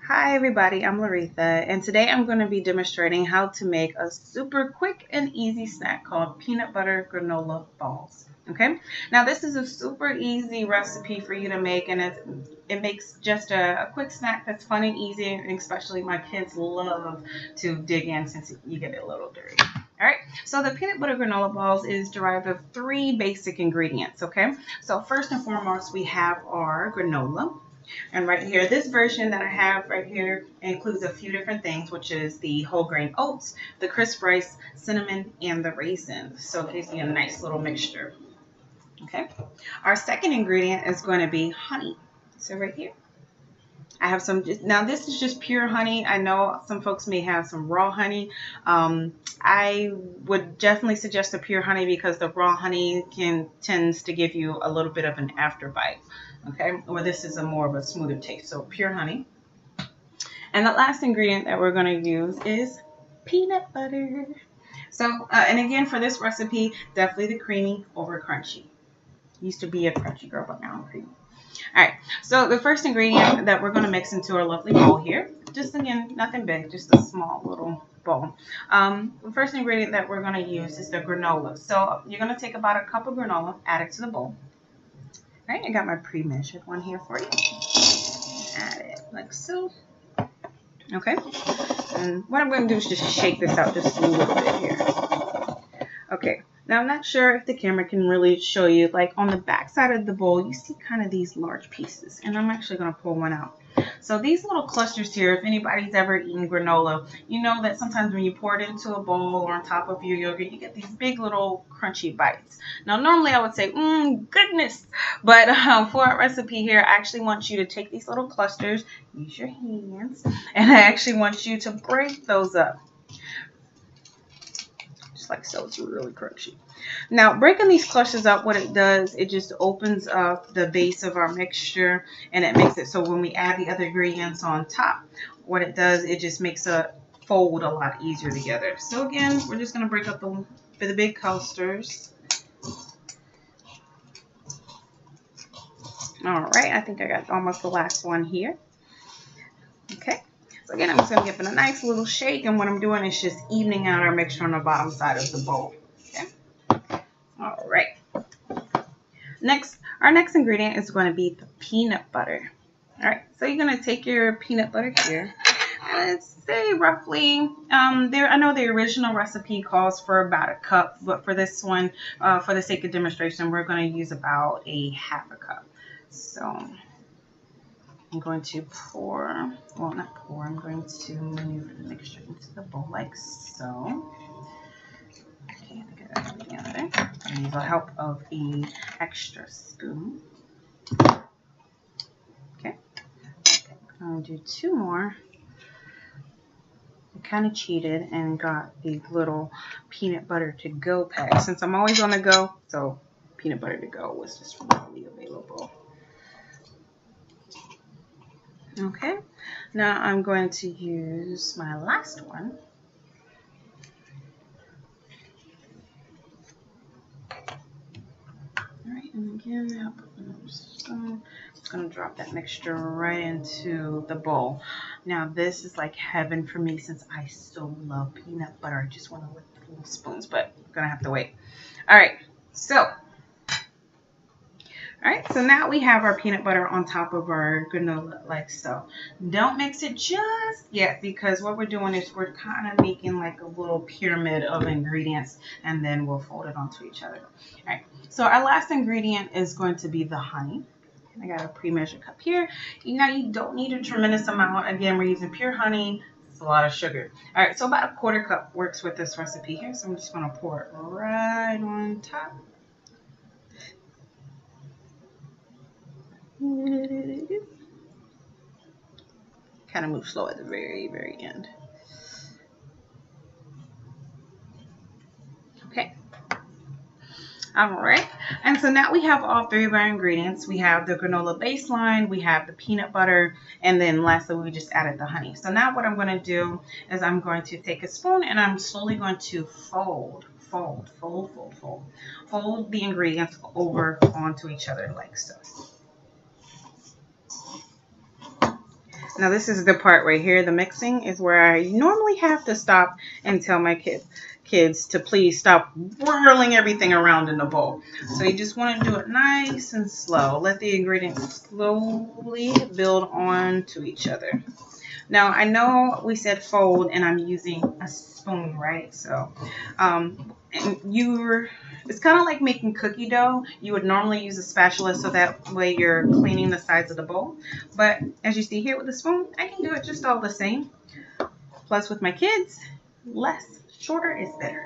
Hi everybody, I'm Laretha, and today I'm going to be demonstrating how to make a super quick and easy snack called peanut butter granola balls. Okay, now this is a super easy recipe for you to make, and it makes just a quick snack that's fun and easy, and especially my kids love to dig in since you get it a little dirty. All right, so the peanut butter granola balls is derived of three basic ingredients. Okay, so first and foremost, we have our granola. And right here, this version that I have right here includes a few different things, which is the whole grain oats, the crisp rice, cinnamon, and the raisins. So it gives you a nice little mixture. Okay. Our second ingredient is going to be honey. So right here, I have some. Now this is just pure honey. I know some folks may have some raw honey. I would definitely suggest the pure honey because the raw honey tends to give you a little bit of an after bite. Okay, or this is a more of a smoother taste. So pure honey. And the last ingredient that we're going to use is peanut butter. So, and again, for this recipe, definitely the creamy over crunchy. Used to be a crunchy girl, but now I'm creamy. All right, so the first ingredient that we're going to mix into our lovely bowl here, just again, nothing big, just a small little bowl. The first ingredient that we're going to use is the granola. So you're going to take about a cup of granola, add it to the bowl. All right, I got my pre-measured one here for you. Add it like so. Okay, and what I'm going to do is just shake this out just a little bit here. Okay, now I'm not sure if the camera can really show you, like on the back side of the bowl, you see kind of these large pieces, and I'm actually going to pull one out. So these little clusters here, if anybody's ever eaten granola, you know that sometimes when you pour it into a bowl or on top of your yogurt, you get these big little crunchy bites. Now normally I would say, goodness, but for our recipe here, I actually want you to take these little clusters, use your hands, and I actually want you to break those up. Just like so, it's really crunchy. Now, breaking these clusters up, what it does, it just opens up the base of our mixture, and it makes it so when we add the other ingredients on top, what it does, it just makes it fold a lot easier together. So again, we're just going to break up the big clusters. All right, I think I got almost the last one here. Okay. So again, I'm just going to give it a nice little shake, and what I'm doing is just evening out our mixture on the bottom side of the bowl. Okay. All right. Our next ingredient is going to be the peanut butter. All right, so you're going to take your peanut butter here. And let's say roughly, I know the original recipe calls for about a cup, but for this one, for the sake of demonstration, we're going to use about a half a cup. So I'm going to I'm going to maneuver the mixture into the bowl like so. Okay, I think I got everything out there. I need the help of an extra spoon. Okay, I'm going to do two more. I kind of cheated and got the little peanut butter to go pack. Since I'm always on the go, so peanut butter to go was just readily available. Okay, now I'm going to use my last one. All right, and again, I'm just going to drop that mixture right into the bowl. Now, this is like heaven for me since I so love peanut butter. I just want to lick the little spoons, but I'm going to have to wait. All right, so now we have our peanut butter on top of our granola like so. Don't mix it just yet because what we're doing is we're kind of making like a little pyramid of ingredients and then we'll fold it onto each other. All right, so our last ingredient is going to be the honey. I got a pre-measured cup here. Now you don't need a tremendous amount. Again, we're using pure honey. It's a lot of sugar. All right, so about a quarter cup works with this recipe here. So I'm just going to pour it right on top. Kind of move slow at the very, very end. Okay. All right. And so now we have all three of our ingredients. We have the granola baseline, we have the peanut butter, and then lastly, we just added the honey. So now what I'm going to do is I'm going to take a spoon and I'm slowly going to fold the ingredients over onto each other like so. Now this is the part right here, the mixing is where I normally have to stop and tell my kids to please stop whirling everything around in the bowl. So you just want to do it nice and slow. Let the ingredients slowly build on to each other. Now I know we said fold and I'm using a spoon, right? So and it's kind of like making cookie dough. You would normally use a spatula so that way you're cleaning the sides of the bowl. But as you see here with the spoon, I can do it just all the same. Plus with my kids, shorter is better.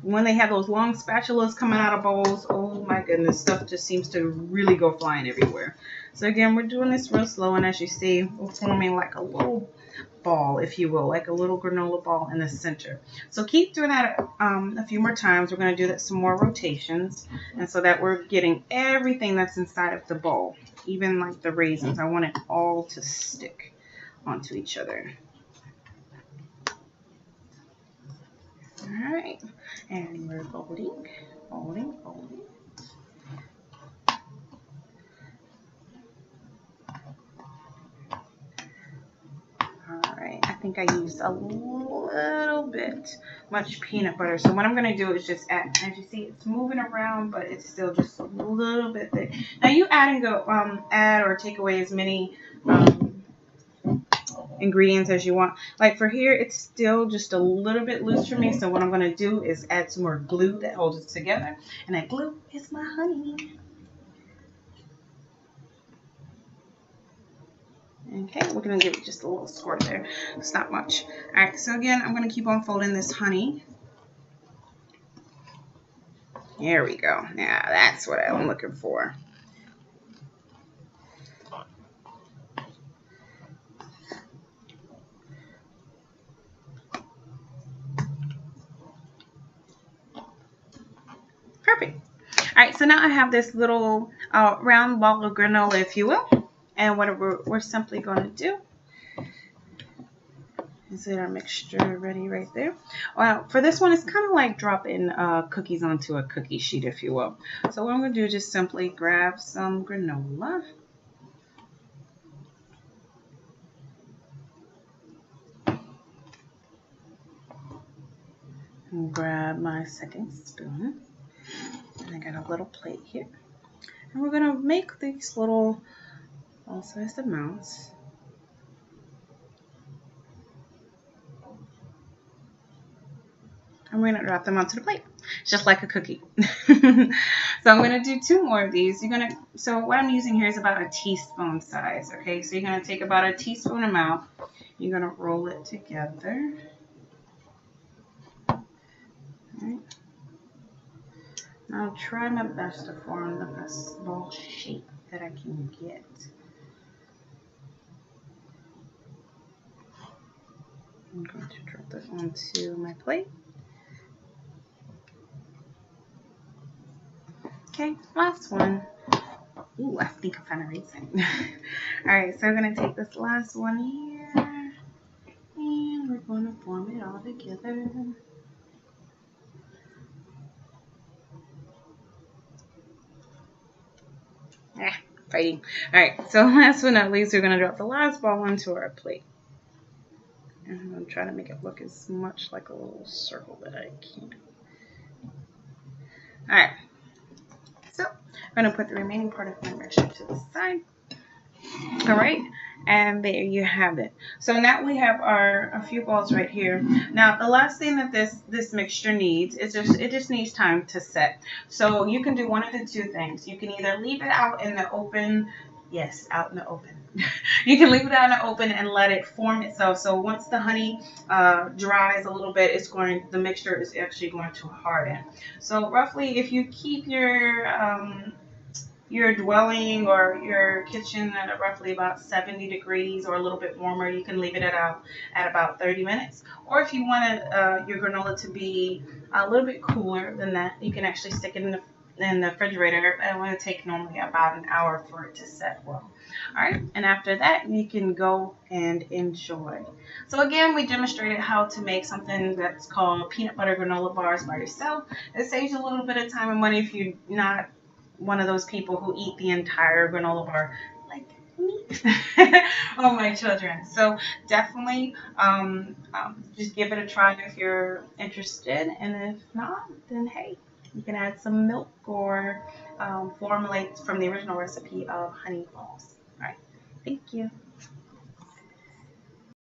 When they have those long spatulas coming out of bowls, oh my goodness, stuff just seems to really go flying everywhere. So again, we're doing this real slow, and as you see, we're forming like a little ball, if you will, like a little granola ball in the center. So keep doing that a few more times. We're going to do that some more rotations, and so that we're getting everything that's inside of the bowl, even like the raisins. I want it all to stick onto each other. All right, and we're folding. Alright, I think I used a little bit much peanut butter. So what I'm going to do is just add, as you see, it's moving around, but it's still just a little bit thick. Now you add or take away as many ingredients as you want. Like for here, it's still just a little bit loose for me. So what I'm going to do is add some more glue that holds it together. And that glue is my honey. Okay, we're going to give it just a little squirt there. It's not much. All right, so again, I'm going to keep on folding this honey. There we go. Now that's what I'm looking for. Perfect. All right, so now I have this little round ball of granola, if you will. And what we're simply going to do is get our mixture ready right there. Well, for this one, it's kind of like dropping cookies onto a cookie sheet, if you will. So what I'm going to do is just simply grab some granola. And grab my second spoon. And I got a little plate here. And we're going to make these little all-sized amounts. And we're going to drop them onto the plate, just like a cookie. So I'm going to do 2 more of these. So what I'm using here is about a teaspoon size, okay? So you're going to take about a teaspoon amount. You're going to roll it together. All right. I'll try my best to form the best ball shape that I can get. I'm going to drop this onto my plate. Okay, last one. Ooh, I think I found a raisin. Alright, so we're going to take this last one here, and we're going to form it all together. Fighting. Alright, so last but not least, we're going to drop the last ball onto our plate. And I'm going to try to make it look as much like a little circle that I can. Alright, so I'm going to put the remaining part of my mixture to the side. Alright, and there you have it. So now we have a few balls right here. Now the last thing that this mixture needs is it just needs time to set. So you can do one of the 2 things. You can either leave it out in the open. Yes, out in the open. You can leave it out in the open and let it form itself. So once the honey dries a little bit, the mixture is actually going to harden. So roughly, if you keep your dwelling or your kitchen at roughly about 70 degrees or a little bit warmer, you can leave it at about 30 minutes. Or if you want your granola to be a little bit cooler than that, you can actually stick it in the refrigerator. It will take normally about an hour for it to set well. All right, and after that, you can go and enjoy. So again, we demonstrated how to make something that's called peanut butter granola bars by yourself. It saves you a little bit of time and money if you're not one of those people who eat the entire granola bar like me. Oh, my children. So definitely just give it a try if you're interested, and if not, then hey, you can add some milk or formulate from the original recipe of honey balls. All right. Thank you.